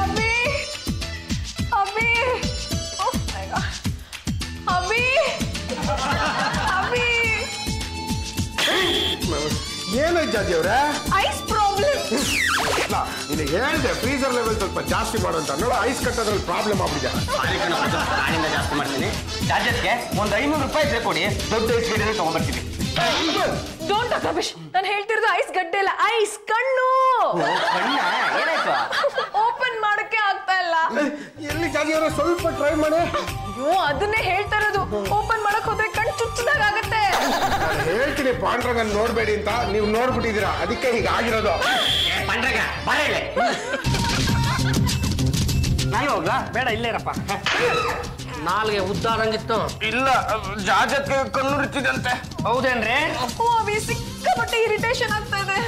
ಅಭಿ ಅಭಿ ಅಭಿ ಅಭಿ ಏನಾಯ್ತು ಜಾಜಿ ಅವ್ರೆ? Ice problem. ಇಲ್ಲಿ ಹೇಳಿದೆ ಫ್ರೀಜರ್ ಲೆವೆಲ್ ಸ್ವಲ್ಪ ಜಾಸ್ತಿ ಮಾಡೋಂತ ನೋಡು, ಐಸ್ ಕಟ್ಟೋದ್ರಲ್ಲಿ ಪ್ರಾಬ್ಲಮ್ ಆಗ್ಬಿಟ್ಟಿದೆ. ನಾನಿಂದ ಜಾಸ್ತಿ ಮಾಡ್ತೀನಿ. ಚಾರ್ಜರ್ಗೆ ಒಂದು 500 ರೂಪಾಯಿ ಇದ್ರೆ ಕೊಡಿ, ದೊಡ್ಡ ಐಸ್ ಗಡ್ಡೆ ತಗೊಂಡ್ಬರ್ತೀವಿ. ಡೋಂಟ್ ಟಾಕ್ ರಮೇಶ್, ನಾನು ಹೇಳ್ತಿರೋದು ಐಸ್ ಗಡ್ಡೆ ಇಲ್ಲ, ಐಸ್ ಕಣ್ಣು. ಏನಾಯ್ತು? ಓಪನ್ ಮಾಡಕ್ಕೆ ಆಗ್ತಾ ಇಲ್ಲ. ಎಲ್ಲಿ ಜಾಜಿ ಅವರೇ ಸ್ವಲ್ಪ ಟ್ರೈ ಮಾಡಿ. ಅಯ್ಯೋ ಅದನ್ನೇ ಹೇಳ್ತಾ ಇರೋದು, ಓಪನ್ ಮಾಡಕ್ ಹೋದ್ರೆ ಕಣ್ಣು ಚುಚ್ಚದಾಗ ಆಗತ್ತೆ. ನಾನು ಹೇಳ್ತೀನಿ ಪಾಂಡ್ರಂಗನ್ ನೋಡ್ಬೇಡಿ ಅಂತ, ನೀವು ನೋಡ್ಬಿಟ್ಟಿದ್ದೀರಾ, ಅದಕ್ಕೆ ಹೀಗಾಗಿರೋದು. ಪಾಂಡ್ರಂಗ ಬರ ಇಲ್ಲೇ. ನಾನು ಹೋಗ್ಲಾ? ಬೇಡ ಇಲ್ಲೇ ಇರಪ್ಪ. ನಾಲ್ಗೆ ಉದ್ದಾರಂಗಿತ್ತು. ಇಲ್ಲ, ಜಾಜಕ್ಕೆ ಕಣ್ಣು ರುಚಿದಂತೆ. ಹೌದೇನ್ರಿ? ಓ ಅಭಿ ಸಿಕ್ಕಾಪಟ್ಟೆ ಇರಿಟೇಷನ್ ಆಗ್ತಾ ಇದೆ.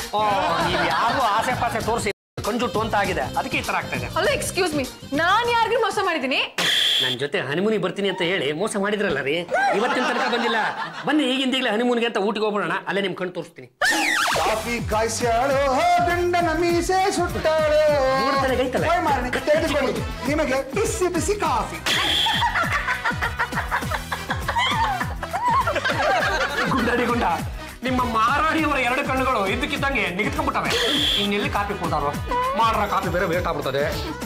ನೀವು ಯಾರು ಆಸೆ ಪಾಸೆ ತೋರಿಸಿ ಕಂಜುಟ್ಟು ಅಂತ ಆಗಿದೆ, ಅದಕ್ಕೆ ಈ ತರ ಆಗ್ತಾ ಇದೆ. ಅಲ್ಲ ಎಕ್ಸ್ಕ್ಯೂಸ್ ಮೀ, ನಾನ್ ಯಾರಿಗೂ ಮೋಸ ಮಾಡಿದೀನಿ? ನನ್ನ ಜೊತೆ ಹನಿಮೂನಿಗೆ ಬರ್ತೀನಿ ಅಂತ ಹೇಳಿ ಮೋಸ ಮಾಡಿದ್ರಲ್ಲ ರೀ, ಇವತ್ತಿನ ತನಕ ಬಂದಿಲ್ಲ. ಬನ್ನಿ ಈಗಿಂದೀಗಲೇ ಹನಿಮೂನ್ಗೆ ಅಂತ ಊಟಿಗೆ ಹೋಗೋಣ, ಅಲ್ಲೇ ನಿಮ್ ಕಣ್ಣು ತೋರಿಸ್ತೀನಿ. ಕಾಫಿ ಕಾಯಿಸ್ಯಾಳು ಗಂಡನ ಮೀಸೆ ಸುಟ್ಟಾಳು. ತೆಗೆದುಕೊಳ್ಳಿ ನಿಮಗೆ ಬಿಸಿ ಬಿಸಿ ಕಾಫಿ. ಗುಂಡಡಿ ಗುಂಡ, ನಿಮ್ಮ ಮಾರಾಣಿಯವರ 2 ಕಣ್ಣುಗಳು ಇದ್ದಕ್ಕಿದ್ದಂಗೆ ನಿಗತ್ಕೊಂಡ್ಬಿಟ್ಟವೆ. ಇನ್ನೆಲ್ಲಿ ಕಾಫಿ ಕೊಡ್ತಾರೋ? ಮಾಡ್ರ ಕಾಫಿ ಬೇರೆ ವೇಟ್ ಆಗ್ಬಿಡ್ತದೆ.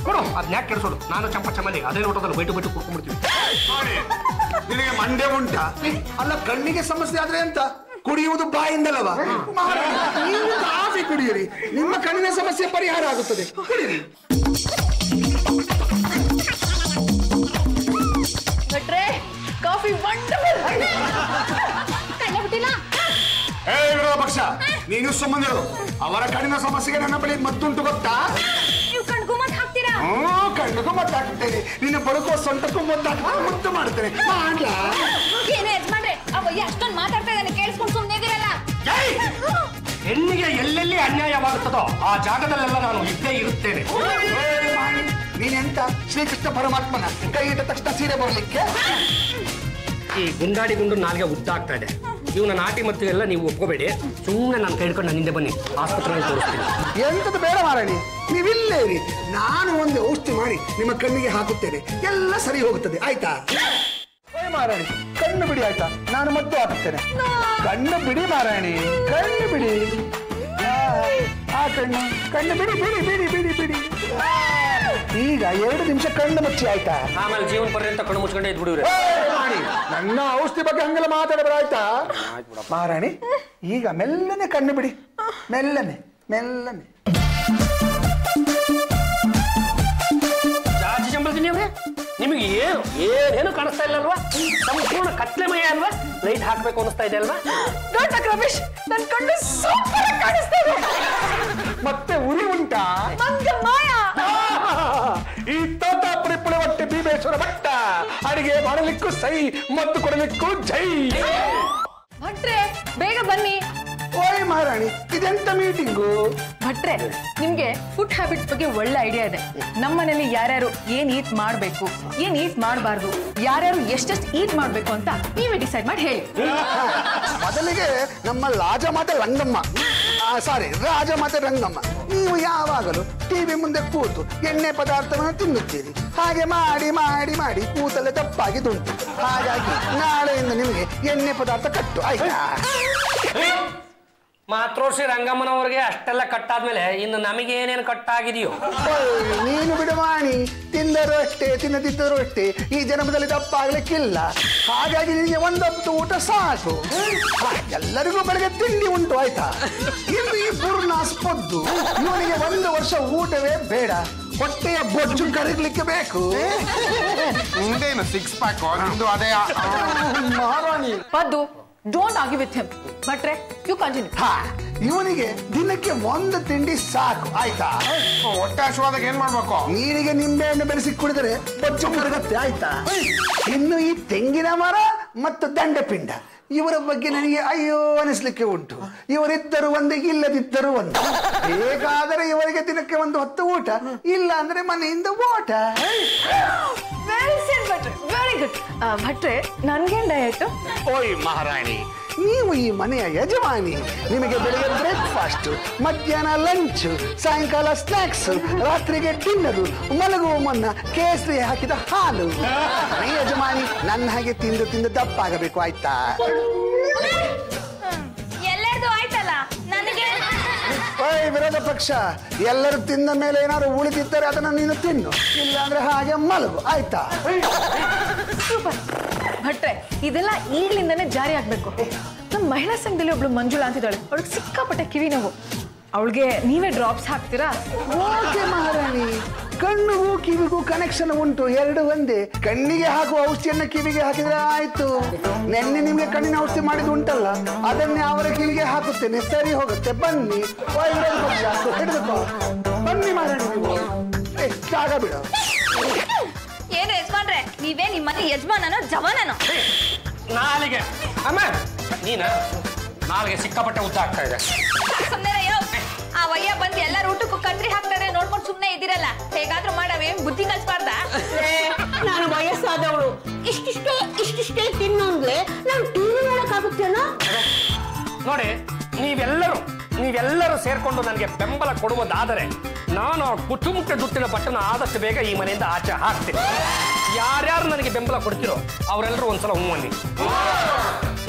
ಕೊಡು, ಅದ್ನ ಯಾಕೆ ಕೆಡಿಸೋದು? ನಾನು ಚಂಪ ಚಮ್ಮಲ್ಲಿ ಅದೇ ಲೋಟದಲ್ಲಿ ಬೈಟು ಬೈಟು ಕುಡ್ಕೊಂಡ್ಬಿಡ್ತೀವಿ. ನಿನಗೆ ಮಂಡ್ಯ ಉಂಟಾ? ಅಲ್ಲ, ಕಣ್ಣಿಗೆ ಸಮಸ್ಯೆ ಆದ್ರೆ ಅಂತ ಕುಡಿಯುವುದು ಬಾಯಿಂದಲ್ಲವ? ನೀವು ಕಾಫಿ ಕುಡಿಯಿರಿ, ನಿಮ್ಮ ಕಣ್ಣಿನ ಸಮಸ್ಯೆ ಪರಿಹಾರ ಆಗುತ್ತದೆ. ಕುಡಿಯಿರಿ. ಭಟ್ರೆ, ಕಾಫಿ ವಂಡರ್ಫುಲ್. ಕಣ್ಣ ಬಿಟ್ಟಿಲ್ಲ. ಪಕ್ಷ ನೀನು ಸುಮ್ಮನಿರು. ಅವರ ಕಣ್ಣಿನ ಸಮಸ್ಯೆಗೆ ನನ್ನ ಬಳಿ ಮತ್ತುಂಟು ಗೊತ್ತಾ? ನೀವು ಕಣ್ಗೂ ಮತ್ ಹಾಕ್ತೀರಾ? ಕಣ್ಣಿಗೂ ಮದ್ದು ಹಾಕ್ತೇನೆ, ನಿನ್ನ ಬದುಕುವ ಸೊಂಟಕ್ಕೂ ಮದ್ದು ಹಾಕಿ ಮುದ್ದು ಮಾಡ್ತೇನೆ. ಏನೇ ಯಜಮಾನ್ರೆ, ಅವಯ್ಯ ಅಷ್ಟೊಂದು ಮಾತಾಡ್ತಾ ಇದ್ದಾನೆ, ಕೇಳಿಸ್ಕೊಂಡು ಸುಮ್ಮನೆ ಇದಿರಲ್ಲ. ಹೆಣ್ಣಿಗೆ ಎಲ್ಲೆಲ್ಲಿ ಅನ್ಯಾಯವಾಗುತ್ತದೋ ಆ ಜಾಗದಲ್ಲೆಲ್ಲ ನಾನು ಇದ್ದೇ ಇರುತ್ತೇನೆ. ನೀನೆಂತ ಶ್ರೀಕೃಷ್ಣ ಪರಮಾತ್ಮನ ಕೈ ಇಟ್ಟ ತಕ್ಷಣ ಸೀರೆ ಬರಲಿಕ್ಕೆ? ಈ ಗುಂಡಾಡಿ ಗುಂಡು ನಾಲ್ಗೆ ಉದ್ದ ಆಗ್ತಾ ಇದೆ. ಇವನ ನಾಟಿ ಮತ್ತು ಎಲ್ಲ ನೀವು ಒಪ್ಕೋಬೇಡಿ. ಸುಮ್ಮನೆ ನಾನು ಕೈ ಹಿಡ್ಕೊಂಡು ನನ್ನಿಂದ ಬನ್ನಿ, ಆಸ್ಪತ್ರೆಯಲ್ಲಿ ತೋರಿಸ್ತೀನಿ. ಎಂತದ್ದು ಬೇಡ ಮಾರಾಣಿ, ನೀವಿಲ್ಲೇ ಇರಿ. ನಾನು ಒಂದು ಔಷಧಿ ಮಾಡಿ ನಿಮ್ಮ ಕಣ್ಣಿಗೆ ಹಾಕುತ್ತೇನೆ, ಎಲ್ಲ ಸರಿ ಹೋಗುತ್ತದೆ. ಆಯ್ತಾ? ಮಾರಾಣಿ ಕಣ್ಣು ಬಿಡಿ. ಆಯ್ತಾ? ನಾನು ಮದ್ದು ಹಾಕುತ್ತೇನೆ. ಕಣ್ಣು ಬಿಡಿ ಮಾರಾಣಿ, ಕಣ್ಣು ಬಿಡಿ. ಆ ಕಣ್ಣು ಕಣ್ಣು ಬಿಡಿ ಬಿಡಿ ಬಿಡಿ ಬಿಡಿ ಬಿಡಿ. ಈಗ 2 ನಿಮಿಷ ಕಣ್ಣು ಮುಚ್ಚಿ. ಆಯ್ತಾ? ಆಮೇಲೆ ಜೀವನ ಪರ್ಯಂತ ಕಣ್ಣು ಮುಚ್ಕೊಂಡೇ ಇದ್ಬಿಡಿವ್ರೆ. ನನ್ನ ಔಷಧಿ ಬಗ್ಗೆ ಹಂಗೆಲ್ಲ ಮಾತಾಡಬೇಡ. ಆಯ್ತಾ ಮಹಾರಾಣಿ? ಈಗ ಮೆಲ್ಲನೆ ಕಣ್ಣು ಬಿಡಿ, ಮೆಲ್ಲನೆ ಮೆಲ್ಲನೆ. ಜಾಸ್ತಿ ಸಂಬಳತೀನಿ ಅವ್ರೆ, ನಿಮಗೆ ಏನೇನು ಕಾಣಿಸ್ತಾ ಇಲ್ಲ ಅಲ್ವಾ? ಸಂಪೂರ್ಣ ಕತ್ಲೆಮಯ ಅಲ್ವಾ? ಲೈಟ್ ಹಾಕ್ಬೇಕು ಅನಿಸ್ತಾ ಇದೆ ಅಲ್ವಾ? ಡಾಕ್ಟರ್ ರಮೇಶ್, ನನ್ನ ಕಣ್ಣು ಸೂಪರ್ ಕಾಣಿಸ್ತಾ ಇದೆ. ಮತ್ತೆ ಉರಿ ಉಂಟಾ? ಮಂಗ ಮಾಯ. ಈ ತೋತಾಪುರಿ ಪುಳಿ ಹೊಟ್ಟೆ ಭೀಮೇಶ್ವರ ಭಟ್ಟ ಅಡಿಗೆ ಮಾಡಲಿಕ್ಕೂ ಸೈ, ಮತ್ತು ಕೊಡಲಿಕ್ಕೂ ಜೈ. ಭಟ್ರೆ ಬೇಗ ಬನ್ನಿ. ಓಯ್ ಮಹಾರಾಣಿ, ಇದೆಂತ ಮೀಟಿಂಗು? ಭಟ್ರೆ, ನಿಮ್ಗೆ ಫುಡ್ ಹ್ಯಾಬಿಟ್ಸ್ ಬಗ್ಗೆ ಒಳ್ಳೆ ಐಡಿಯಾ ಇದೆ. ನಮ್ಮನೇಲಿ ಯಾರ್ಯಾರು ಏನ್ ಈಟ್ ಮಾಡ್ಬೇಕು, ಏನ್ ಈಟ್ ಮಾಡಬಾರ್ದು, ಯಾರ್ಯಾರು ಎಷ್ಟೆಷ್ಟು ಈಟ್ ಮಾಡ್ಬೇಕು ಅಂತ ನೀವೇ ಡಿಸೈಡ್ ಮಾಡಿ ಹೇಳಿ. ಮೊದಲಿಗೆ ನಮ್ಮ ರಾಜಮಾತೆ ರಂಗಮ್ಮ, ರಾಜಮಾತೆ ರಂಗಮ್ಮ, ನೀವು ಯಾವಾಗಲೂ ಟಿವಿ ಮುಂದೆ ಕೂತು ಎಣ್ಣೆ ಪದಾರ್ಥವನ್ನು ತಿನ್ನುತ್ತೀರಿ. ಹಾಗೆ ಮಾಡಿ ಮಾಡಿ ಮಾಡಿ ಕೂತಲ್ಲೇ ದಪ್ಪಾಗಿದುಂಟು. ಹಾಗಾಗಿ ನಾಳೆಯಿಂದ ನಿಮಗೆ ಎಣ್ಣೆ ಪದಾರ್ಥ ಕಟ್ಟು. ಆಯ್ತಾ? ಮಾತೃಶ್ರೀ ರಂಗಮ್ಮನವ್ರಿಗೆ ಅಷ್ಟೆಲ್ಲ ಕಟ್ಟಾದ್ಮೇಲೆ ಇನ್ನು ನಮಗೆ ಏನೇನು ಕಟ್ಟಾಗಿದೆಯೋ? ನೀನು ಬಿಡವಾಣಿ, ತಿಂದರೂ ಅಷ್ಟೇ ತಿನ್ನದಿದ್ದರೂ ಅಷ್ಟೇ, ಈ ಜನ್ಮದಲ್ಲಿ ದಪ್ಪಾಗ್ಲಿಕ್ಕಿಲ್ಲ. ಹಾಗಾಗಿ ನಿನಗೆ ಒಂದೊತ್ತು ಊಟ ಸಾಕು. ಎಲ್ಲರಿಗೂ ಬೆಳಗ್ಗೆ ತಿಂಡಿ ಉಂಟು. ಆಯ್ತಾ? ಇನ್ನು ಈ ಪೂರ್ಣಾಸ್ಪದ್ದು ಇವನಿಗೆ 1 ವರ್ಷ ಊಟವೇ ಬೇಡ, ಹೊಟ್ಟೆಯ ಬೊಜ್ಜು ಕರಗಲಿಕ್ಕೆ ಬೇಕು. ಮುಂದೇನು 6 ಪ್ಯಾಕ್ ಅದೇ Maharani. Paddu, don't argue with him. ಭಟ್ರೆ, ಯು ಕಂಟಿನ್ಯೂ. ಇವನಿಗೆ ದಿನಕ್ಕೆ 1 ತಿಂಡಿ ಸಾಕು. ಆಯ್ತಾ? ಹೊಟ್ಟೆ ಹಸುವಾದಾಗ ಏನ್ ಮಾಡ್ಬೇಕು? ನೀರಿಗೆ ನಿಂಬೆಹಣ್ಣು ಬೆರೆಸಿ ಕುಡಿದರೆ ಬೊಜ್ಜು ಕರಗತ್ತೆ. ಆಯ್ತಾ? ಇನ್ನು ಈ ತೆಂಗಿನ ಮರ ಮತ್ತು ದಂಡಪಿಂಡ, ಇವರ ಬಗ್ಗೆ ನನಗೆ ಅಯ್ಯೋ ಅನಿಸ್ಲಿಕ್ಕೆ ಉಂಟು. ಇವರಿದ್ದರು ಒಂದು, ಇಲ್ಲದಿದ್ದರು ಒಂದು. ಬೇಕಾದರೆ ಇವರಿಗೆ ದಿನಕ್ಕೆ 1 ಹೊತ್ತು ಊಟ, ಇಲ್ಲ ಅಂದ್ರೆ ಮನೆಯಿಂದ ಓಟ. Very good. ಭಟ್ರೆ, ನನ್ಗೇನ್ ಡಯಟ್? ಓಯ್ ಮಹಾರಾಣಿ, ನೀವು ಈ ಮನೆಯ ಯಜಮಾನಿ. ನಿಮಗೆ ಬೆಳಿಗ್ಗೆ ಬ್ರೇಕ್ಫಾಸ್ಟ್, ಮಧ್ಯಾಹ್ನ ಲಂಚ್, ಸಾಯಂಕಾಲ ಸ್ನಾಕ್ಸ್, ರಾತ್ರಿಗೆ ಡಿನ್ನರು, ಮಲಗುವ ಮುನ್ನ ಕೇಸರಿ ಹಾಕಿದ ಹಾಲು. ಮನೆ ಯಜಮಾನಿ ನನ್ನ ಹಾಗೆ ತಿಂದು ತಿಂದು ದಪ್ಪಾಗಬೇಕು, ಆಯ್ತಾ? ಎಲ್ಲರದು ಆಯ್ತಲ್ಲ, ನನಗೆ ವಿರೋಧ ಪಕ್ಷ, ಎಲ್ಲರೂ ತಿಂದ ಮೇಲೆ ಏನಾದ್ರು ಉಳಿದಿದ್ದರೆ ಅದನ್ನ ನೀನು ತಿನ್ನು, ಇಲ್ಲಾಂದ್ರೆ ಹಾಗೆ ಮಲಗು, ಆಯ್ತಾ? ಸೂಪರ್ ಭಟ್ರೆ, ಇದೆಲ್ಲ ಈಗಲಿಂದನೇ ಜಾರಿ ಆಗ್ಬೇಕು. ನಮ್ಮ ಮಹಿಳಾ ಸಂಘದಲ್ಲಿ ಒಬ್ಳು ಮಂಜುಳಾ ಅಂತಿದ್ದಾಳೆ, ಅವಳಿಗೆ ಸಿಕ್ಕಾಪಟ್ಟೆ ಕಿವಿ ನೋವು. ಅವಳಿಗೆ ನೀವೇ ಡ್ರಾಪ್ಸ್ ಹಾಕ್ತೀರಾ? ಓಕೆ ಮಹಾರಾಣಿ, ಕಣ್ಣಿಗೂ ಕಿವಿಗೂ ಕನೆಕ್ಷನ್ ಉಂಟು, ಎರಡು ಒಂದೇ. ಕಣ್ಣಿಗೆ ಹಾಕುವ ಔಷಧಿಯನ್ನ ಕಿವಿಗೆ ಹಾಕಿದ್ರೆ ಆಯ್ತು. ನೆನ್ನೆ ನಿಮ್ಗೆ ಕಣ್ಣಿನ ಔಷಧಿ ಮಾಡಿದ್ದು ಉಂಟಲ್ಲ, ಅದನ್ನೇ ಅವರ ಕಿವಿಗೆ ಹಾಕುತ್ತೇನೆ, ಸರಿ ಹೋಗುತ್ತೆ. ಬನ್ನಿ ಹಿಡಿದುಕೋ, ಬನ್ನಿ ಮಹಾರಾಣಿ. ನೀವು ಜಾಗ ಬಿಡ. ಏನು ಯಜಮಾನ್ರೆ, ನೀವೇ ನಿಮ್ಮ ಮನೆ ಯಜಮಾನನೋ ಜವಾನನೋ? ನಾಲಿಗೆ ಅಮ್ಮ, ನೀನ ನಾಲಿಗೆ ಸಿಕ್ಕಾಪಟ್ಟೆ ಉದ್ದ ಆಗ್ತಾ ಇದೆ. ಸುಮ್ಮನೆ ಆ ವಯ್ಯ ಬಂದು ಎಲ್ಲರ ಊಟಕ್ಕೂ ಕತ್ರಿ ಹಾಕ್ತಾರೆ, ನೋಡ್ಕೊಂಡು ಸುಮ್ಮನೆ ಇದ್ದೀರಲ್ಲ. ಹೇಗಾದ್ರೂ ಮಾಡವೆ, ಬುದ್ಧಿ ಕಲ್ಸ್ಬಾರ್ದ? ನಾನು ವಯಸ್ಸಾದವಳು, ಇಷ್ಟಿಷ್ಟೇ ತಿನ್ನು ಅಂದ್ರೆ ನಾನು ಟಿವಿ ನೋಡಕ್ಕಾಗುತ್ತೇನೋ? ನೋಡಿ, ನೀವೆಲ್ಲರೂ ಸೇರ್ಕೊಂಡು ನನಗೆ ಬೆಂಬಲ ಕೊಡುವುದಾದರೆ ನಾನು ಕುಟುಂಬಕ್ಕೆ ದುಡ್ಡಿನ ಬಟ್ಟನ ಆದಷ್ಟು ಬೇಗ ಈ ಮನೆಯಿಂದ ಆಚೆ ಹಾಕ್ತೀನಿ. ಯಾರ್ಯಾರು ನನಗೆ ಬೆಂಬಲ ಕೊಡ್ತಿರೋ ಅವರೆಲ್ಲರೂ ಒಂದ್ಸಲ ಹೂ ಅನ್ನಿ.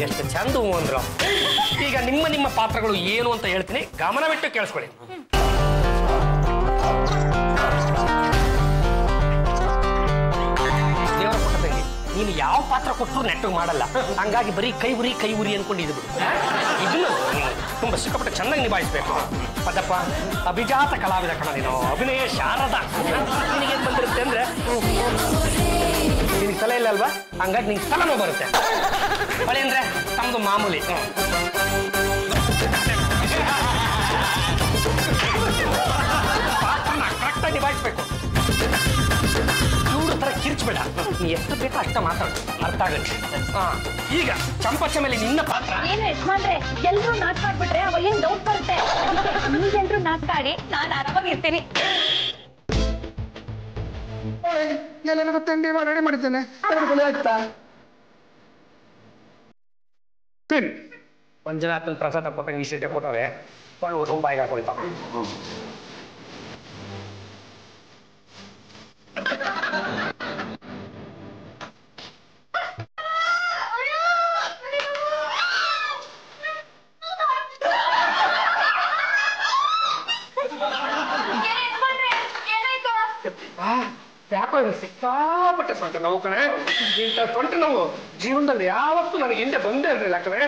ಎಷ್ಟು ಚಂದ ಹೂ ಅಂದ್ರು. ಈಗ ನಿಮ್ಮ ಪಾತ್ರಗಳು ಏನು ಅಂತ ಹೇಳ್ತೀನಿ, ಗಮನವಿಟ್ಟು ಕೇಳಿಸ್ಕೊಳ್ಳಿ. ದೇವರ ಕೊಟ್ಟ ತಂಗಿ, ನೀನು ಯಾವ ಪಾತ್ರ ಕೊಟ್ಟರು ನೆಟ್ಟಗೆ ಮಾಡಲ್ಲ, ಹಂಗಾಗಿ ಬರೀ ಕೈ ಉರಿ ಅನ್ಕೊಂಡಿದ್ದು. ಇದನ್ನು ತುಂಬಾ ಸಿಕ್ಕಾಪಟ್ಟೆ ಚೆನ್ನಾಗಿ ನಿಭಾಯಿಸ್ಬೇಕು. ಪದಪ್ಪ ಅಭಿಜಾತ ಕಲಾವಿದ ಕಣ ನೀನು, ಅಭಿನಯ ಶಾರದ. ನಿನಗೇನು ಬಂದಿರುತ್ತೆ ಅಂದ್ರೆ ನಿನಗೆ ತಲೆ ಇಲ್ಲ ಅಲ್ವಾ, ಹಂಗಾಗಿ ನಿಂಗೆ ತಲೆನೋ ಬರುತ್ತೆ. ಬಳಿ ಅಂದ್ರೆ ತಮ್ಮದು ಮಾಮೂಲಿ. ಪಾತ್ರನ ಕರೆಕ್ಟಾಗಿ ನಿಭಾಯಿಸ್ಬೇಕು. ಇವ್ರ ತರ ಕಿರ್ಚ್ಬೇಡ, ನೀ ಎಷ್ಟು ಬೇಕೋ ಅಷ್ಟ ಮಾತಾಡು, ಅರ್ಥ ಆಗುತ್ತೆ. ಈಗ ಚಂಪಚಮೇಲಿ ನಿನ್ನ ಪಾತ್ರ ಏನು ಯಜಮಾನ್ರೆ, ಎಲ್ರೂ ನಾಟಕ ಆಡ್ಬಿಟ್ರೆ ಅವ ಏನ್ ಡೌಟ್ ಬರುತ್ತೆ. ನೀವೆಲ್ರೂ ನಾಟಕ ಆಡಿ, ನಾನು ಆರಾಮಾಗಿರ್ತೀನಿ. ಎಲ್ಲರಿಗೂ ತಿಂಡಿ ರೆಡಿ ಮಾಡಿದ್ದೇನೆ, ಆಯ್ತಾ? ಪಿನ್ ಮಂಜುನಾಥನ ಪ್ರಸಾದ ಕೊಟ್ಟಾಗ ವಿಶೇಷ ಕೊಟ್ಟವೆ ತುಂಬ ಈಗ ಹಾಕೊಳ್ತಾವ. ಯಾಕೋ ಸಿಕ್ಕಾಪಟ್ಟೆ ಸೊಂಟ ನೋವು ಕಣೆ. ಇಂಥ ಸೊಂಟ ನೋವು ಜೀವನದಲ್ಲಿ ಯಾವತ್ತೂ ನನಗೆ ಹಿಂದೆ ಬಂದೇ ಇರಲಿಲ್ಲ ಕಣೆ.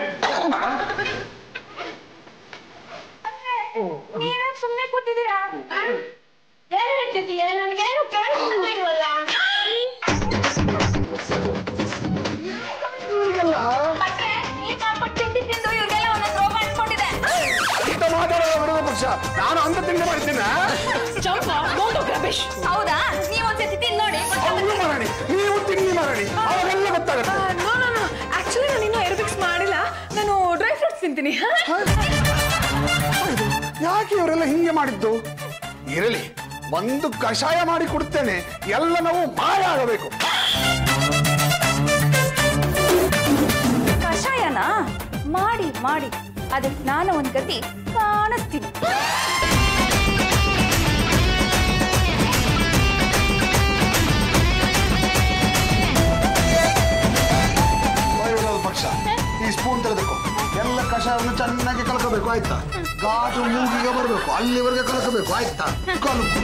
ಸುಮ್ಮನೆ ಕೂತಿದ್ದೀರಾ? ಏನು ಹೇಳ್ತಿದ್ದೀಯ? ನನಗೇನು ಕೇಳಿಸ್ತಿಲ್ವಲ್ಲ. ಮತ್ತೆ ಈ ಮಾಡ್ಬಿಟ್ಟು ತಿಂಡಿ ತಿಂದು ಇವ್ರಿಗೆಲ್ಲ ಒಂದೊಂದು ರೋಗ ಅಂಟ್ಕೊಂಡಿದೆ. ನಾನು ಅಂತ ತಿಂಡಿ ಮಾಡ್ತೀನಿ. ಹೌದಾ? ನೀವೊಂದ್ಸತಿ ತಿಂದು ನೋಡಿ. ನೀವು ತಿಂಡಿ ಮಾಡಿ, ಅವಾಗೆಲ್ಲ ಗೊತ್ತಾಗುತ್ತೆ. ಆಕ್ಚುಲಿ ನಾನು ಇನ್ನೂ ಏರೋಬಿಕ್ಸ್ ಮಾಡಿಲ್ಲ, ನಾನು ಡ್ರೈ ಫ್ರೂಟ್ಸ್ ತಿಂತೀನಿ. ಯಾಕೆ ಇವರೆಲ್ಲ ಹಿಂಗೆ ಮಾಡಿದ್ದು? ಇರಲಿ, ಒಂದು ಕಷಾಯ ಮಾಡಿ ಕೊಡ್ತೇನೆ, ಎಲ್ಲ ನಾವು ಮಾಯ ಆಗಬೇಕು. ಕಷಾಯನ ಮಾಡಿ ಮಾಡಿ ಅದಕ್ಕೆ ನಾನು ಒಂದ್ ಗತಿ ಕಾಣಿಸ್ತೀನಿ. ಪಕ್ಷ ಈ ಸ್ಪೂನ್ ತೆಗೆದುಕೋ, ಎಲ್ಲ ಕಷಾಯವನ್ನು ಚೆನ್ನಾಗಿ ಕಲಕಬೇಕು, ಆಯ್ತಾ? ಘಾಟು ಮೂಗಿಗೆ ಬರಬೇಕು, ಅಲ್ಲಿವರೆಗೆ ಕಲಕಬೇಕು, ಆಯ್ತಾ? ಕಲಕು.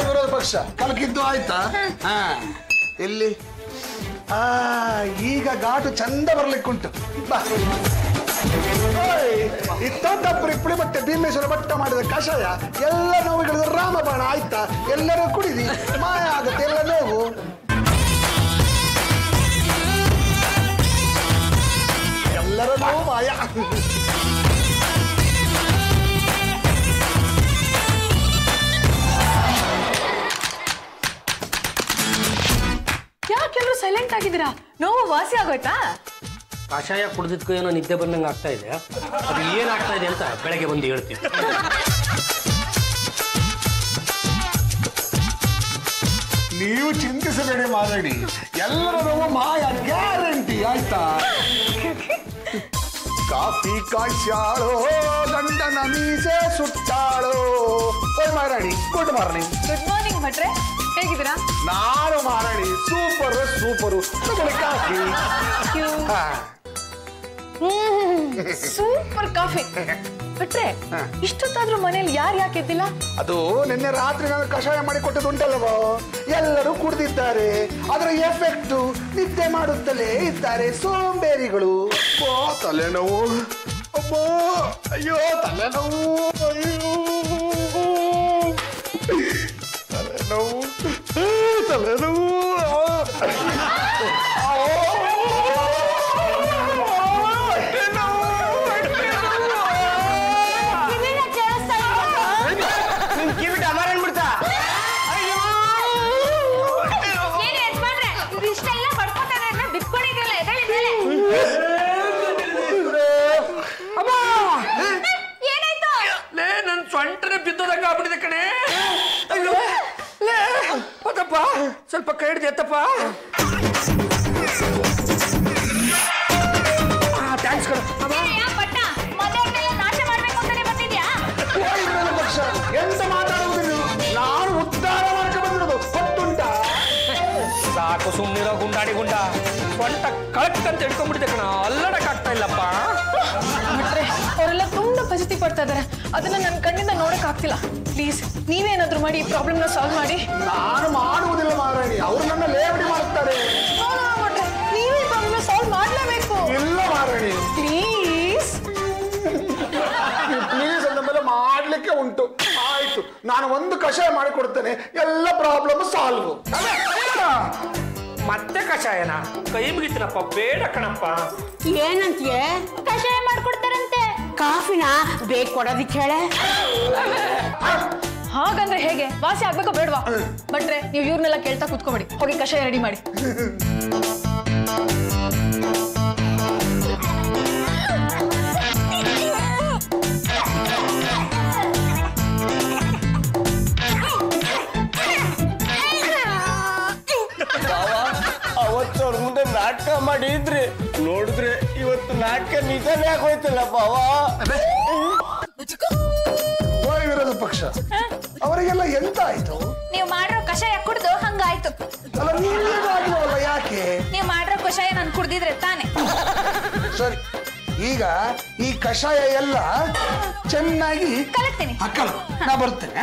ವಿರೋಧ ಪಕ್ಷ ಕಲಕಿದ್ದು ಆಯ್ತಾ? ಎಲ್ಲಿ? ಈಗ ಘಾಟು ಚಂದ ಬರ್ಲಿಕ್ಕುಂಟು. ಬಾ. ಇತ್ತೊಂದಪ್ಪರಿ ಪುಳಿ ಬಟ್ಟೆ ಭೀಮೇಶ್ವರ ಭಟ್ಟ ಮಾಡಿದ ಕಷಾಯ ಎಲ್ಲ ನೋವುಗಳಿದ ರಾಮಬಾಣ, ಆಯ್ತಾ? ಎಲ್ಲರೂ ಕುಡಿದಿ, ಮಾಯ ಆಗುತ್ತೆ ಎಲ್ಲ ನೋವು. ಎಲ್ಲರ ನೋವು ಮಾಯ. ಯಾಕೆಲ್ಲರೂ ಸೈಲೆಂಟ್ ಆಗಿದ್ದೀರಾ? ನೋವು ವಾಸಿ ಆಗೋಯ್ತಾ? ಕಷಾಯ ಕುಡಿದಿದ್ಕೂ ಏನೋ ನಿದ್ದೆ ಬಂದಂಗೆ ಆಗ್ತಾ ಇದೆ. ಅದು ಏನಾಗ್ತಾ ಇದೆ ಅಂತ ಬೆಳಗ್ಗೆ ಬಂದು ಹೇಳ್ತೀವಿ. ನೀವು ಚಿಂತಿಸಬೇಡಿ ಮಾರಾಣಿ, ಎಲ್ಲರ ನೋವು ಮಾಯ ಗ್ಯಾರಂಟಿ. ಆಯ್ತಾ? ಕಾಫಿ ಕಾಯ್ಸಾಳೋ ಗಂಡನ ಮೀಸೆ ಸುಟ್ಟಾಳೋ. ಓಯ್ Marani, good morning. Good morning ಭಟ್ರೆ, ಹೇಗಿದ್ದೀರಾ? ನಾನು Marani super super. Coffee. Super coffee. ಭಟ್ರೆ, ಇಷ್ಟೊತ್ತಾದ್ರೂ ಮನೇಲಿ ಯಾಕೆ ಎದ್ದಿಲ್ಲ? ಅದು ನಿನ್ನೆ ರಾತ್ರಿ ನಾನು ಕಷಾಯ ಮಾಡಿ ಕೊಟ್ಟದುಂಟಲ್ಲವೋ, ಎಲ್ಲರೂ ಕುಡ್ದಿದ್ದಾರೆ. ಅದರ ಎಫೆಕ್ಟ್ ನಿದ್ದೆ ಮಾಡುತ್ತಲೇ ಇದ್ದಾರೆ ಸೋಂಬೇರಿಗಳು. ಓ ತಲೆನೋವು, ಅಬ್ಬೋ ಅಯ್ಯೋ ತಲೆನೋವು, ಅಯ್ಯೋ ತಲೆನೋವು, ತಲೆನೋವು. ನನ್ ಸೊಂಟನೆ ಬಿದ್ದೋದಂಗ ಆಗ್ಬಿಟ್ಟಿದೆ ಕಣೆ. ಅಯ್ಯೋ ಲೇ ಹೋದಪ್ಪ, ಸ್ವಲ್ಪ ಕೈ ಹಿಡ್ದು ಎತ್ತಪ್ಪ. ಥ್ಯಾಂಕ್ಸ್ ಕಣ. ಎಂತ ಮಾತಾಡುವುದು? ನಾನು ಉದ್ಧಾರ ಮಾಡ್ಕೊಂಡು ಬಂದಿರೋದು ಗೊತ್ತುಂಟ. ಸಾಕು ಸುಮ್ಮನಿರೋ ಗುಂಡಾಡಿ ಗುಂಡ. ಸೊಂಟ ಕಳಕ್ ಅಂತ ಹಿಡ್ಕೊಂಡ್ಬಿಟ್ಟಿದೆ ಕಣ, ಅಲ್ಲಡಕ್ ಆಗ್ತಾ ಇಲ್ಲಪ್ಪ. ಭಟ್ರೆ, ಅವರೆಲ್ಲ ತುಂಬಾ ಫಜಿತಿ ಪಡ್ತಾ ಇದಾರೆ, ಅದನ್ನ ನನ್ನ ಕಣ್ಣಿಂದ ನೋಡಕ್ ಆಗ್ತಿಲ್ಲ. ಪ್ಲೀಸ್ ನೀವೇನಾದ್ರೂ ಮಾಡಿ ಈ ಪ್ರಾಬ್ಲಮ್ ನ ಸಾಲ್ವ್ ಮಾಡಿ. ನಾನು ಮಾಡುವುದಿಲ್ಲ ಮಾರಾಣಿ, ಅವರು ನನ್ನ ಲೇವಡಿ ಮಾಡುತ್ತಾರೆ. ಭಟ್ರೆ, ನೀವೇ ಈ ಪ್ರಾಬ್ಲಮ್ ನ ಸಾಲ್ವ್ ಮಾಡ್ಲೇಬೇಕು. ಇಲ್ಲ ಮಾರಾಣಿ, ಪ್ಲೀಸ್ ಪ್ಲೀಸ್ ಅಂದ ಮೇಲೆ ಮಾಡ್ಲಿಕ್ಕೆ ಉಂಟು. ಆಯ್ತು, ನಾನು ಒಂದು ಕಷಾಯ ಮಾಡಿಕೊಡ್ತೇನೆ, ಎಲ್ಲ ಪ್ರಾಬ್ಲಮ್ ಸಾಲ್ವ್. ಮತ್ತೆ ಕಷಾಯನ? ಕೈ ಮುಗಿತೀನಪ್ಪ, ಬೇಡ ಕಣಪ್ಪ. ಏನಂತೀಯ? ಕಷಾಯ ಮಾಡ್ಕೊಡ್ತಾರಂತೆ. ಕಾಫಿನ ಬೇಕು ಕೊಡೋದಿಕ್ಕೆ ಹೇಳೆ. ಹಾಗಂದ್ರೆ ಹೇಗೆ? ವಾಸಿ ಆಗ್ಬೇಕೋ ಬೇಡವಾ? ಭಟ್ರೆ, ನೀವು ಇವ್ರನ್ನೆಲ್ಲ ಕೇಳ್ತಾ ಕೂತ್ಕೋಬೇಡಿ, ಹೋಗಿ ಕಷಾಯ ರೆಡಿ ಮಾಡಿ. ಅವತ್ತು ಅವ್ರ ಮುಂದೆ ನಾಟಕ ಮಾಡಿದ್ರಿ, ನೋಡಿದ್ರೆ ಇವತ್ತು ನಾಟಕ ನಿಜನೇ ಆಗೋಯ್ತಲ್ಲ ಬಾವ. ವಿರೋಧ ಪಕ್ಷ ಅವರಿಗೆಲ್ಲ ಎಂತ ಆಯ್ತು? ನೀವು ಮಾಡಿರೋ ಕಷಾಯ ಕುಡ್ದು ಹಂಗಾಯ್ತು. ಅಲ್ಲ ನೀವೇನು ಆಗಿಲ್ಲವಲ್ಲ, ಯಾಕೆ? ನೀವು ಮಾಡಿರೋ ಕಷಾಯ ನಾನು ಕುಡ್ದಿದ್ರೆ ತಾನೆ. ಸರಿ, ಈಗ ಈ ಕಷಾಯ ಎಲ್ಲ ಚೆನ್ನಾಗಿ ಕಲಕ್ತೀನಿ. ಹಾಕಲ್ಲ, ನಾ ಬರ್ತೇನೆ.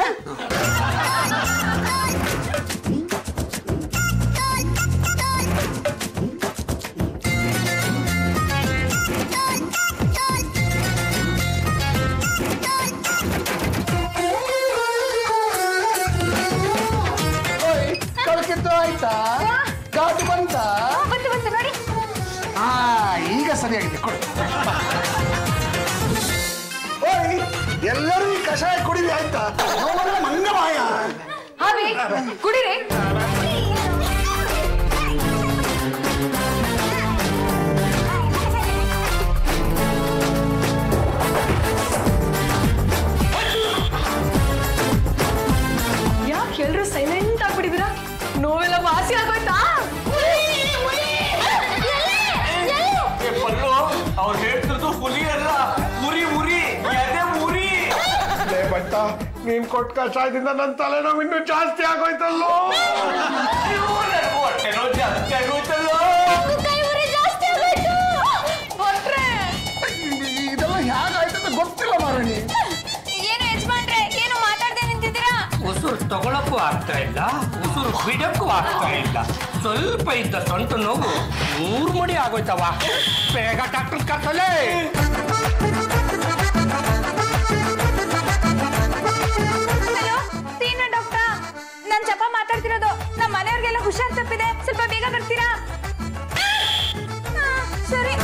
ಕಳಕಿದ್ದು ಆಯ್ತಾ? ಘಾಟು ಬಂತ? ಬಂತು ಬಂತು ನೋಡಿ. ಈಗ ಸರಿಯಾಗಿದೆ, ಕೊಡು. ಓಯ್, ಎಲ್ಲರೂ ಈ ಕಷಾಯ ಕುಡಿವಿ ಆಯ್ತಾ? ಮಂಗಮಾಯ. ಹಾವಿ ಕುಡಿರಿ. ಯಾಕೆ ಎಲ್ರು ಸೈಲೆಂಟ್ ಆಗ್ಬಿಟ್ಟಿದ್ದೀರಾ? ನೋವೆಲ್ಲ ವಾಸಿ ಆಗೋಯ್ತಾ? ಅವ್ರು ಹೇಳ್ತಿದ್ದು ಹುಲಿ ಅಲ್ಲ, ಉರಿ ಉರಿ ಎದೆ ಉರಿ. ಬಟ್ಟ, ನೀನ್ ಕೊಟ್ಟ ಕಷಾಯದಿಂದ ನನ್ನ ತಲೆನೋವು ಇನ್ನೂ ಜಾಸ್ತಿ ಆಗೋಯ್ತಲ್ಲೋ. ಜಾಸ್ತಿ ಆಗೋಯ್ತಲ್ಲೋ. ಇದೆಲ್ಲ ಹೇಗಾಯ್ತಂತ ಗೊತ್ತಿಲ್ಲ ಮಾರಣಿ. ಏನು ಯಜಮಾನ್ರೆ, ಏನು ಮಾತಾಡ್ದೆ ನಿಂತಿದ್ದೀರಾ? ಉಸಿರು ತಗೊಳಕ್ಕೂ ಆಗ್ತಾ ಇಲ್ಲ, ಉಸಿರು ಬಿಡಕ್ಕೂ ಆಗ್ತಾ ಇಲ್ಲ. ಸ್ವಲ್ಪ ಇದ್ದ ಸೊಂಟ ನೋವು 3 ಮಡಿ ಆಗೋಯ್ತವ. ಬೇಗ ಡಾಕ್ಟರ್ ಕರ್ಸಲೇ. ಹಲೋ, ಸೀನಾ ಡಾಕ್ಟರ್, ನಾನ್ ಜಪ ಮಾತಾಡ್ತಿರೋದು. ನಮ್ಮ ಮನೆಯವ್ರಿಗೆಲ್ಲ ಹುಷಾರ್ ತಪ್ಪಿದೆ, ಸ್ವಲ್ಪ ಬೇಗ ಬರ್ತೀರಾ? ಸರಿ.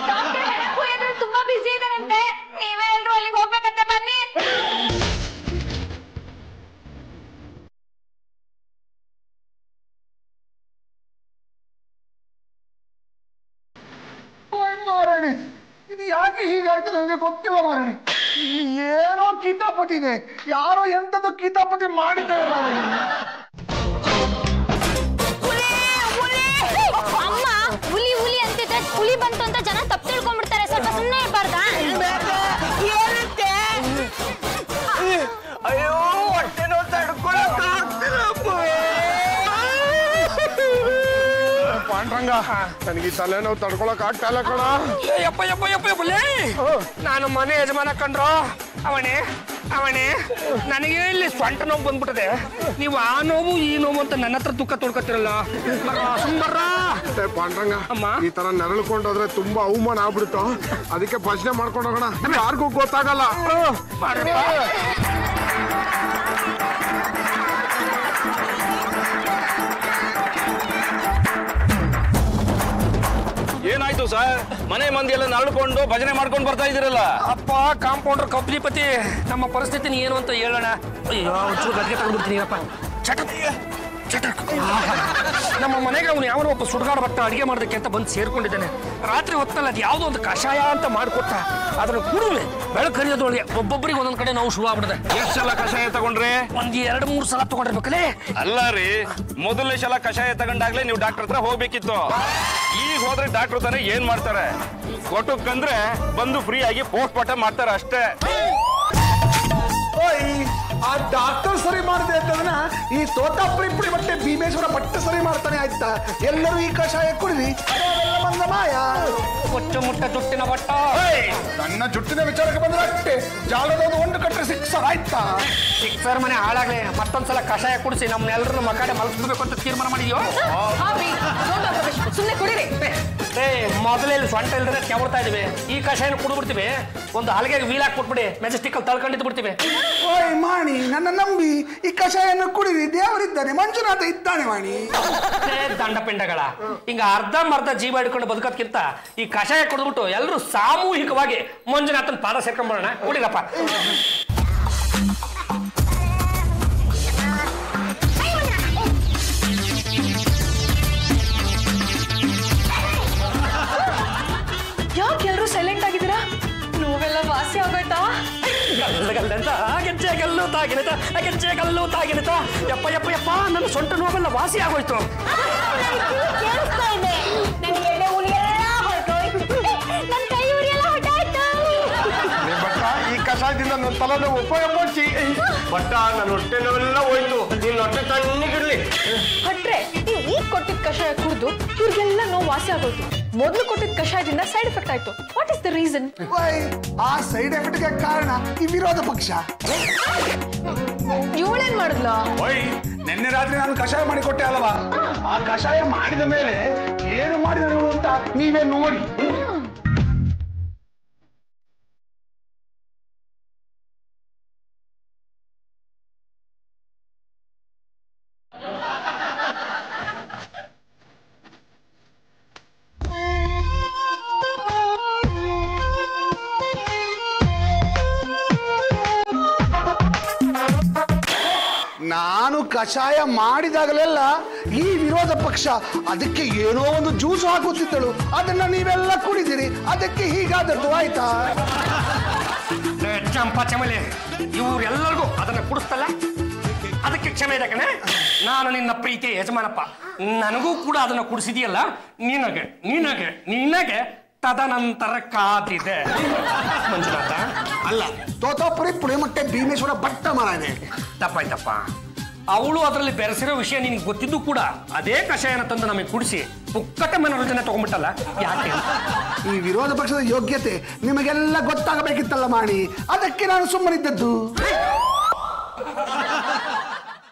ಡಾಕ್ಟರ್ ತುಂಬಾ ಬಿಸಿ ಇದಾರಂತೆ, ನೀವೇ ಎಲ್ರು ಅಲ್ಲಿಗೆ ಹೋಗ್ಬೇಕಂತೆ, ಬನ್ನಿ. ಮಾರಣಿ, ಇದು ಯಾಕೆ ಹೀಗಾಯ್ತು ನನಗೆ ಗೊತ್ತಿಲ್ಲ ಮಾರಣಿ. ಏನೋ ಕಿತಾಪತಿ ಇದೆ, ಯಾರೋ ಎಂತದ್ದು ಕಿತಾಪತಿ ಮಾಡಿದ್ದಾರೆ ಮಾರಣಿ. ಹುಲಿ ಬಂತು ಅಂತ ಜನ ತಪ್ಪು ತಿಳ್ಕೊಂಡ್ಬಿಡ್ತಾರೆ. ಸ್ವಲ್ಪ ಸುಮ್ಮನೆ ಇರಬಾರ್ದಾ? ಏನಂತೆ? ಅಯ್ಯೋ ಹೊಟ್ಟೆ ನೋವು ತಡ್ಕೊಳಕ್ ಆಗ್ತಿಲ್ಲಪ್ಪ. ಪಾಂಡ್ರಂಗ ನನಗೆ ಈ ತಲೆನೋವು ತಡ್ಕೊಳಕ್ ಆಗ್ತಾ ಇಲ್ಲ ಕಣ. ಯಪ್ಪ ಯಪ್ಪ ಯಪ್ಪ ಯಪ್ಪಲೇ ನಾನು ಮನೆ ಯಜಮಾನ ಕಂಡ್ರು ಅವನೇ ನನಗೆ ಇಲ್ಲಿ ಸ್ವಂಟ ನೋವು ಬಂದ್ಬಿಟ್ಟದೆ. ನೀವು ಆ ನೋವು ಈ ನೋವು ಅಂತ ನನ್ನ ಹತ್ರ ದುಃಖ ತೊಡ್ಕೊತಿರಲ್ಲ. ಪಾಂಡ್ರಂಗ ಅಮ್ಮ. ಈ ತರ ನೆರಳ್ಕೊಂಡೋದ್ರೆ ತುಂಬಾ ಅವಮಾನ ಆಗ್ಬಿಡ್ತು. ಅದಕ್ಕೆ ಭಜನೆ ಮಾಡ್ಕೊಂಡು ಹೋಗೋಣ, ಯಾರಿಗೂ ಗೊತ್ತಾಗಲ್ಲ. ಏನಾಯ್ತು ಸರ್? ಮನೆ ಮಂದಿ ಎಲ್ಲ ನರಳ್ಕೊಂಡು ಭಜನೆ ಮಾಡ್ಕೊಂಡು ಬರ್ತಾ ಇದ್ದೀರಲ್ಲ. ಅಪ್ಪ ಕಾಂಪೌಂಡರ್ ಕಬ್ಲಿಪತಿ, ನಮ್ಮ ಪರಿಸ್ಥಿತಿ ಏನು ಅಂತ ಹೇಳೋಣ. ಅಯ್ಯೋ ಒಂಚೂರು ಗದ್ಗೆ ತಗೊಂಡ್ಬಿಡ್ತೀನಿ ಅಪ್ಪ. ಚಟಕ್ ನಮ್ಮ ಮನೆಗೆ ಅವನು ಯಾವನೋ ಒಬ್ಬ ಸುಡ್ಗಾಡ ಭಕ್ತ ಅಡಿಗೆ ಮಾಡೋದಕ್ಕೆ ಅಂತ ಬಂದು ಸೇರ್ಕೊಂಡಿದ್ದಾನೆ. ರಾತ್ರಿ ಹೊತ್ತಲ್ಲ ಅದು ಯಾವುದೋ ಒಂದು ಕಷಾಯ ಅಂತ ಮಾಡಿಕೊಟ್ಟ. ಅದನ್ನು ಕುಡಿದ್ವಿ ಬೆಳಕು ಹರಿಯೋದ್ರೊಳಗೆ ಒಬ್ಬೊಬ್ಬರಿಗೆ ಒಂದೊಂದ್ ಕಡೆ ನಾವು ಶುರು ಆಗ್ಬಿಡಿದೆ. ಎಷ್ಟು ಸಲ ಕಷಾಯ ತಗೊಂಡ್ರೆ? ಒಂದ್ 2-3 ಸಲ ತಗೊಂಡಿರ್ಬೇಕಲ್ಲೇ. ಅಲ್ಲ ರೀ, ಮೊದಲನೇ ಸಲ ಕಷಾಯ ತಗೊಂಡಾಗ್ಲೇ ನೀವು ಡಾಕ್ಟರ್ ಹತ್ರ ಹೋಗ್ಬೇಕಿತ್ತು. ಈಗ ಹೋದ್ರೆ ಡಾಕ್ಟರ್ ತಾನೇ ಏನ್ ಮಾಡ್ತಾರೆ? ಕೊಟ್ಟಕ್ಕಂದ್ರೆ ಬಂದು ಫ್ರೀ ಆಗಿ ಪೋಸ್ಟ್ ಮಾರ್ಟಮ್ ಮಾಡ್ತಾರೆ ಅಷ್ಟೇ. ಆ ಡಾಕ್ಟರ್ ಸರಿ ಮಾಡಿದೆ ಅಂತಂದ್ರೆ ಈ ತೋತಾಪುರಿ ಪುಡಿ ಬಟ್ಟೆ ಭೀಮೇಶ್ವರ ಬಟ್ಟೆ ಸರಿ ಮಾಡ್ತಾನೆ. ಆಯ್ತಾ? ಎಲ್ಲರೂ ಈ ಕಷಾಯ ಕುಡಿರಿ, ಬಂದ ಮಾಯ. ಕೊಚ್ಚು ಮುಟ್ಟ ಜುಟ್ಟಿನ ಬಟ್ಟ. ನನ್ನ ಜುಟ್ಟಿನ ವಿಚಾರಕ್ಕೆ ಬಂದ್ರೆ ಅಷ್ಟೇ, ಜಾಲದೊಂದು ಒಂದು ಕಟ್ಟರೆ ಸಿಕ್ಸರ್. ಆಯ್ತಾ? ಸಿಕ್ಸರ್ ಮನೆ ಹಾಳಾಗ್ಲಿ, ಮತ್ತೊಂದ್ಸಲ ಕಷಾಯ ಕುಡಿಸಿ ನಮ್ಮನ್ನೆಲ್ಲರೂ ಮಕ್ಕಡೆ ಮಲಗಿಸ್ಬೇಕು ಅಂತ ತೀರ್ಮಾನ ಮಾಡಿದ್ಯೋ. ಸುಮ್ಮನೆ ಕುಡೀರಿ. ಮೊದಲೆಲ್ಲಿ ಸೊಂಟ ಇಲ್ದ್ರೆ ಕೆವಡ್ತಾ ಇದೀವಿ. ಈ ಕಷಾಯನ ಕುಡಿದ್ಬಿಡ್ತೀವಿ, ಒಂದು ಹಲಗೆಗೆ ವೀಲ್ ಹಾಕ್ಬಿಟ್ಬಿಡಿ, ಮೆಜೆಸ್ಟಿಕ್ ಅಲ್ಲಿ ತಳ್ಕೊಂಡಿದ್ದು ಬಿಡ್ತೀವಿ. ಓಯ್ ಮಾಣಿ, ನನ್ನ ನಂಬಿ ಈ ಕಷಾಯನ ಕುಡಿರಿ. ದೇವರಿದ್ದಾನೆ, ಮಂಜುನಾಥ ಇದ್ದಾನೆ ಮಾಣಿ. ದಂಡಪಿಂಡಗಳ ಹಿಂಗ ಅರ್ಧಂಬರ್ಧ ಜೀವ ಹಿಡ್ಕೊಂಡು ಬದುಕೋದ್ಕಿಂತ ಈ ಕಷಾಯ ಕುಡಿದ್ಬಿಟ್ಟು ಎಲ್ಲರೂ ಸಾಮೂಹಿಕವಾಗಿ ಮಂಜುನಾಥನ ಪಾದ ಸೇರ್ಕೊಂಡ್ಬಿಡೋಣ. ಕುಡಿರಪ್ಪ. ಯಾಕೆ ಎಲ್ಲರೂ ಸೈಲೆಂಟ್ ಆಗಿದ್ದೀರಾ? ನೋವೆಲ್ಲ ವಾಸಿ ಆಗೋಯ್ತಾ? ಗೆಜ್ಜೆಗಲ್ಲು ತಾಗಿನಿತ ಯಪ್ಪ ಯಪ್ಪ ಯಪ್ಪ, ನನ್ನ ಸೊಂಟ ನೋವೆಲ್ಲ ವಾಸಿ ಆಗೋಯ್ತು. ಕೇಳಿಸ್ತಾ ಇದೆ. ನನಗೆ ಎಣ್ಣೆ ಉರಿ ಎಲ್ಲ ಹೊರಟೋಯ್ತು. ನನ್ನ ಕೈ ಉರಿ ಎಲ್ಲ ಹೊರಟಾಯ್ತು. ಬಟ್ಟ ಈ ಕಷಾಯದಿಂದ ನನ್ನ ತಲೆನೋವು ಉಪಯೋಗ ಮಾಡ್ಸಿ. ಬಟ್ಟ ನನ್ನ ಹೊಟ್ಟೆ ನೋವೆಲ್ಲ ಹೋಯ್ತು. ನಿನ್ನ ಹೊಟ್ಟೆ ತಣ್ಣಗಿರ್ಲಿ. ಭಟ್ರೆ, ನೀವು ಈಗ ಕೊಟ್ಟಿದ್ದ ಕಷಾಯ ಕುಡಿದು ಇವ್ರಿಗೆಲ್ಲ ನೋವು ವಾಸಿ ಆಗೋಯ್ತು. ಮೊದಲು ಕೊಟ್ಟಿದ್ದ ಕಷಾಯದಿಂದ ಸೈಡ್ ಎಫೆಕ್ಟ್ ಆಯ್ತು. What is the reason? ಆ ಸೈಡ್ ಎಫೆಕ್ಟ್ಗೆ ಕಾರಣ ಈ ವಿರೋಧ ಪಕ್ಷ. ಇವಳೇನ್ ಮಾಡಿದ್ಲಾ? ಓಯ್, ನಿನ್ನೆ ರಾತ್ರಿ ನಾನು ಕಷಾಯ ಮಾಡಿ ಕೊಟ್ಟೆ ಅಲ್ವಾ? ಆ ಕಷಾಯ ಮಾಡಿದ ಮೇಲೆ ಏನು ಮಾಡಿದರು ಅಂತ ನೀವೇ ನೋಡಿ. ನಾನು ಕಷಾಯ ಮಾಡಿದಾಗಲೆಲ್ಲ ಈ ವಿರೋಧ ಪಕ್ಷ ಅದಕ್ಕೆ ಏನೋ ಒಂದು ಜ್ಯೂಸ್ ಹಾಕುತ್ತಿದ್ದಳು. ಅದನ್ನ ನೀವೆಲ್ಲ ಕುಡಿದಿರಿ, ಅದಕ್ಕೆ ಹೀಗಾದದ್ದು. ಆಯ್ತಾ? ಚಂಪ ಚಮಲೆ, ಇವರೆಲ್ಲರಿಗೂ ಅದನ್ನ ಕುಡಿಸ್ತಲ್ಲ, ಅದಕ್ಕೆ ಕ್ಷಮೆ ಇದೆ ಕಣೆ. ನಾನು ನಿನ್ನ ಪ್ರೀತಿ ಯಜಮಾನಪ್ಪ, ನನಗೂ ಕೂಡ ಅದನ್ನ ಕುಡಿಸಿದೆಯಲ್ಲ, ನಿನಗೆ ತದನಂತರ ಕಾದಿದೆ. ಮಂಜುನಾಥ ಅಲ್ಲ, ತೋತಾಪುರಿ ಪುಳಿಮಟ್ಟೆ ಭೀಮೇಶ್ವರ ಭಟ್ಟ ಮಾರಾಯನೆ. ತಪ್ಪಾಯ್ತಪ್ಪ. ಅವಳು ಅದರಲ್ಲಿ ಬೆರೆಸಿರೋ ವಿಷಯ ನಿನ್ಗೆ ಗೊತ್ತಿದ್ದು ಕೂಡ ಅದೇ ಕಷಾಯನ ತಂದು ನಮಗೆ ಕುಡಿಸಿ ಪುಕ್ಕಟ ಮನೋರಂಜನೆ ತಗೊಂಡ್ಬಿಟ್ಟಲ್ಲ, ಯಾಕೆ? ಈ ವಿರೋಧ ಪಕ್ಷದ ಯೋಗ್ಯತೆ ನಿಮಗೆಲ್ಲ ಗೊತ್ತಾಗಬೇಕಿತ್ತಲ್ಲ ಮಾಣಿ, ಅದಕ್ಕೆ ನಾನು ಸುಮ್ಮನಿದ್ದದ್ದು.